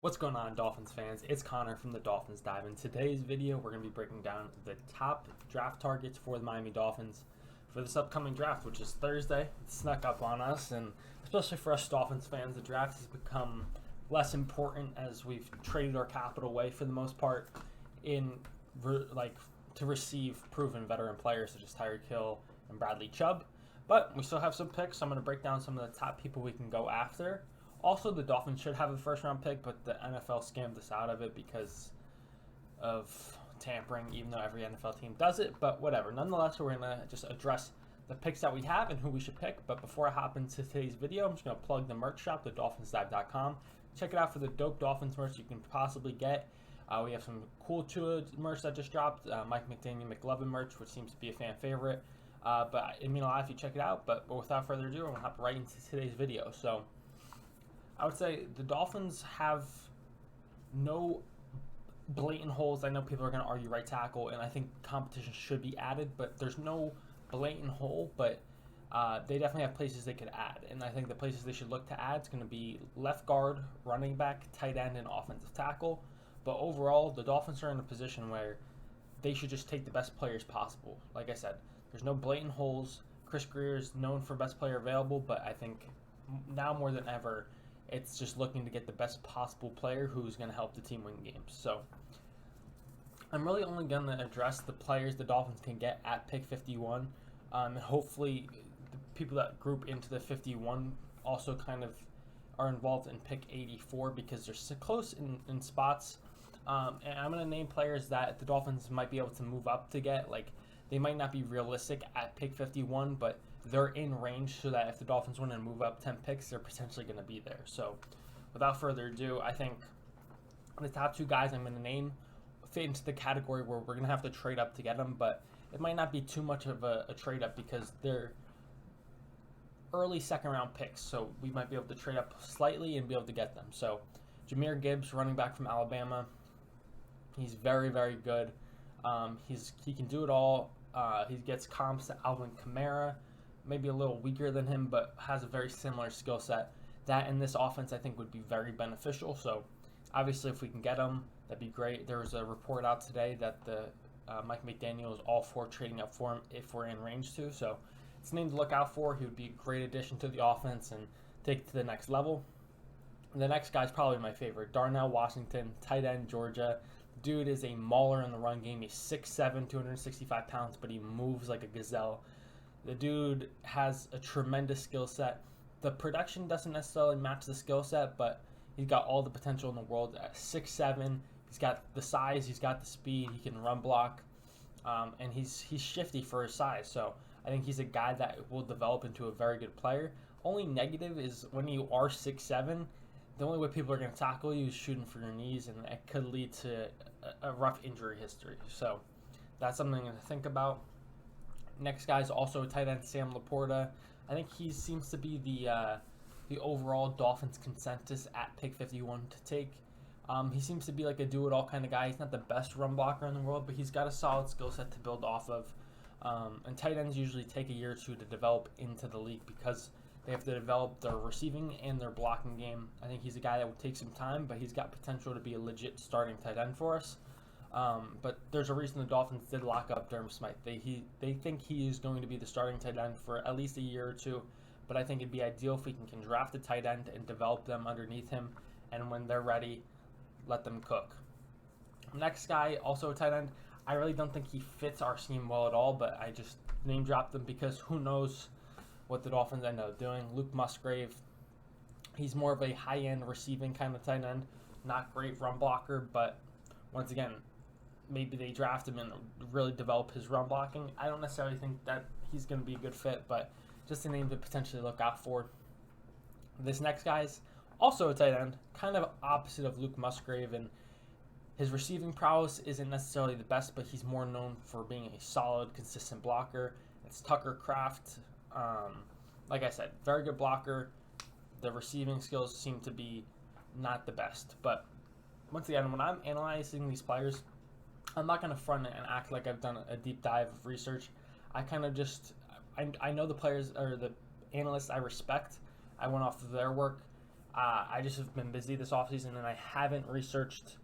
What's going on, Dolphins fans? It's Connor from the Dolphins Dive. In today's video, we're going to be breaking down the top draft targets for the Miami Dolphins for this upcoming draft, which is Thursday. It snuck up on us, and especially for us Dolphins fans, the draft has become less important as we've traded our capital away for the most part to receive proven veteran players such as Tyreek Hill and Bradley Chubb. But we still have some picks, so I'm going to break down some of the top people we can go after. Also, the Dolphins should have a first-round pick, but the NFL scammed us out of it because of tampering, even though every NFL team does it. But whatever. Nonetheless, we're going to just address the picks that we have and who we should pick. But before I hop into today's video, I'm just going to plug the merch shop, thedolphinsdive.com. Check it out for the dope Dolphins merch you can possibly get. We have some cool Tua merch that just dropped, Mike McDaniel McLovin merch, which seems to be a fan favorite. But it means a lot if you check it out. But without further ado, I'm going to hop right into today's video. So I would say the Dolphins have no blatant holes. I know people are going to argue right tackle, and I think competition should be added, but there's no blatant hole, but they definitely have places they could add. And I think the places they should look to add is going to be left guard, running back, tight end, and offensive tackle. But overall, the Dolphins are in a position where they should just take the best players possible. Like I said, there's no blatant holes. Chris Greer is known for best player available, but I think now more than ever, it's just looking to get the best possible player who's going to help the team win games. So I'm really only going to address the players the Dolphins can get at pick 51. And hopefully the people that group into the 51 also kind of are involved in pick 84 because they're so close in spots. And I'm going to name players that the Dolphins might be able to move up to get. Like, they might not be realistic at pick 51, but they're in range so that if the Dolphins want to move up 10 picks, they're potentially going to be there. So without further ado, I think the top two guys I'm going to name fit into the category where we're going to have to trade up to get them, but it might not be too much of a trade up because they're early second round picks, so we might be able to trade up slightly and be able to get them. So Jahmyr Gibbs, running back from Alabama, he's very, very good. He can do it all. He gets comps to Alvin Kamara, maybe a little weaker than him, but has a very similar skill set. That in this offense, I think, would be very beneficial. So, obviously, if we can get him, that'd be great. There was a report out today that the Mike McDaniel is all for trading up for him if we're in range to. So, it's a name to look out for. He would be a great addition to the offense and take it to the next level. And the next guy's probably my favorite, Darnell Washington, tight end, Georgia. Dude is a mauler in the run game. He's 6'7", 265 pounds, but he moves like a gazelle. The dude has a tremendous skill set. The production doesn't necessarily match the skill set, but he's got all the potential in the world. At 6'7", he's got the size, he's got the speed, he can run block, and he's shifty for his size. So I think he's a guy that will develop into a very good player. Only negative is when you are 6'7", the only way people are going to tackle you is shooting for your knees, and it could lead to a rough injury history. So that's something to think about. Next guy is also a tight end, Sam Laporta. I think he seems to be the overall Dolphins consensus at pick 51 to take. He seems to be like a do-it-all kind of guy. He's not the best run blocker in the world, but he's got a solid skill set to build off of. And tight ends usually take a year or two to develop into the league because they have to develop their receiving and their blocking game. I think he's a guy that would take some time, but he's got potential to be a legit starting tight end for us. But there's a reason the Dolphins did lock up Durham Smythe. They think he is going to be the starting tight end for at least a year or two. But I think it'd be ideal if we can draft a tight end and develop them underneath him. And when they're ready, let them cook. Next guy, also a tight end. I really don't think he fits our scheme well at all, but I just name dropped him because who knows what the Dolphins end up doing. Luke Musgrave, he's more of a high-end receiving kind of tight end, not great run blocker, but once again, maybe they draft him and really develop his run blocking. I don't necessarily think that he's going to be a good fit, but just a name to potentially look out for. This next guy's also a tight end, kind of opposite of Luke Musgrave, and his receiving prowess isn't necessarily the best, but he's more known for being a solid, consistent blocker. It's Tucker Kraft. Like I said, very good blocker. The receiving skills seem to be not the best. But once again, when I'm analyzing these players, I'm not going to front and act like I've done a deep dive of research. I kind of just, I know the players or the analysts I respect. I went off of their work. I just have been busy this offseason and I haven't researched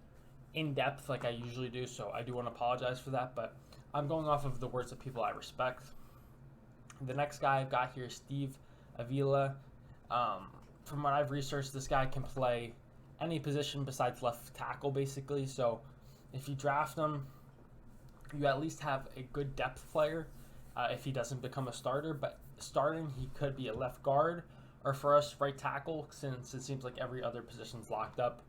in depth like I usually do, so I do want to apologize for that, but I'm going off of the words of people I respect. The next guy I've got here is Steve Avila. From what I've researched, this guy can play any position besides left tackle, basically. So if you draft him, you at least have a good depth player if he doesn't become a starter. But starting, he could be a left guard, or for us, right tackle, since it seems like every other position's locked up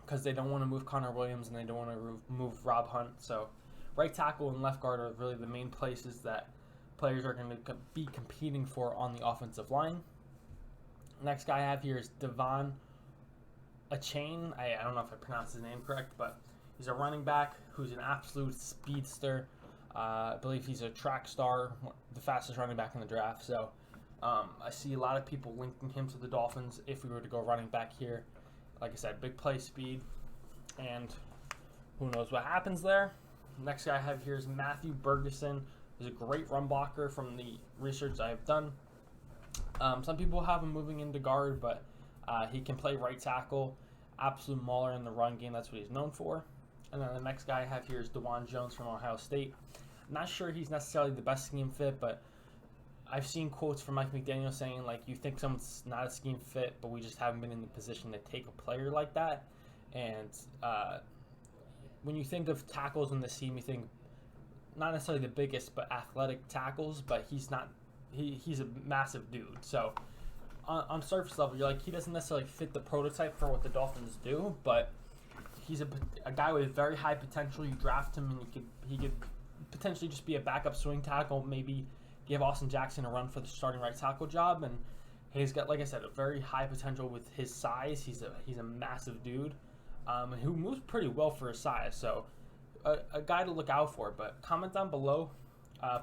because they don't want to move Connor Williams and they don't want to move Rob Hunt. So right tackle and left guard are really the main places that players are going to be competing for on the offensive line. Next guy I have here is Devon Achane. I don't know if I pronounced his name correct, but he's a running back who's an absolute speedster. I believe he's a track star, the fastest running back in the draft. So I see a lot of people linking him to the Dolphins if we were to go running back here. Like I said, big play speed, and who knows what happens there. Next guy I have here is Matthew Bergeson. He's a great run blocker from the research I have done. Some people have him moving into guard, but he can play right tackle. Absolute mauler in the run game. That's what he's known for. And then the next guy I have here is DeJuan Jones from Ohio State. I'm not sure he's necessarily the best scheme fit, but I've seen quotes from Mike McDaniel saying, like, you think someone's not a scheme fit, but we just haven't been in the position to take a player like that. And when you think of tackles in the scheme, you think not necessarily the biggest, but athletic tackles, but he's not. He's a massive dude. So on surface level, you're like, he doesn't necessarily fit the prototype for what the Dolphins do, but he's a guy with very high potential. You draft him, and he could potentially just be a backup swing tackle, maybe give Austin Jackson a run for the starting right tackle job. And he's got, like I said, a very high potential with his size. He's a massive dude who moves pretty well for his size. So a guy to look out for. But comment down below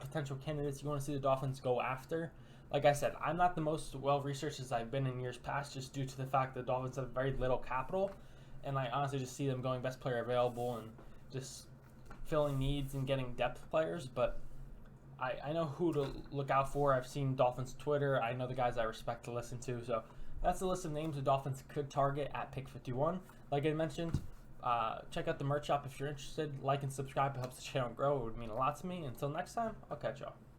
potential candidates you want to see the Dolphins go after. Like I said, I'm not the most well-researched as I've been in years past, just due to the fact that the Dolphins have very little capital, and I honestly just see them going best player available and just filling needs and getting depth players. But I know who to look out for. I've seen Dolphins Twitter. I know the guys I respect to listen to. So that's the list of names the Dolphins could target at pick 51. Like I mentioned, check out the merch shop if you're interested. Like and subscribe. It helps the channel grow. It would mean a lot to me. Until next time, I'll catch y'all.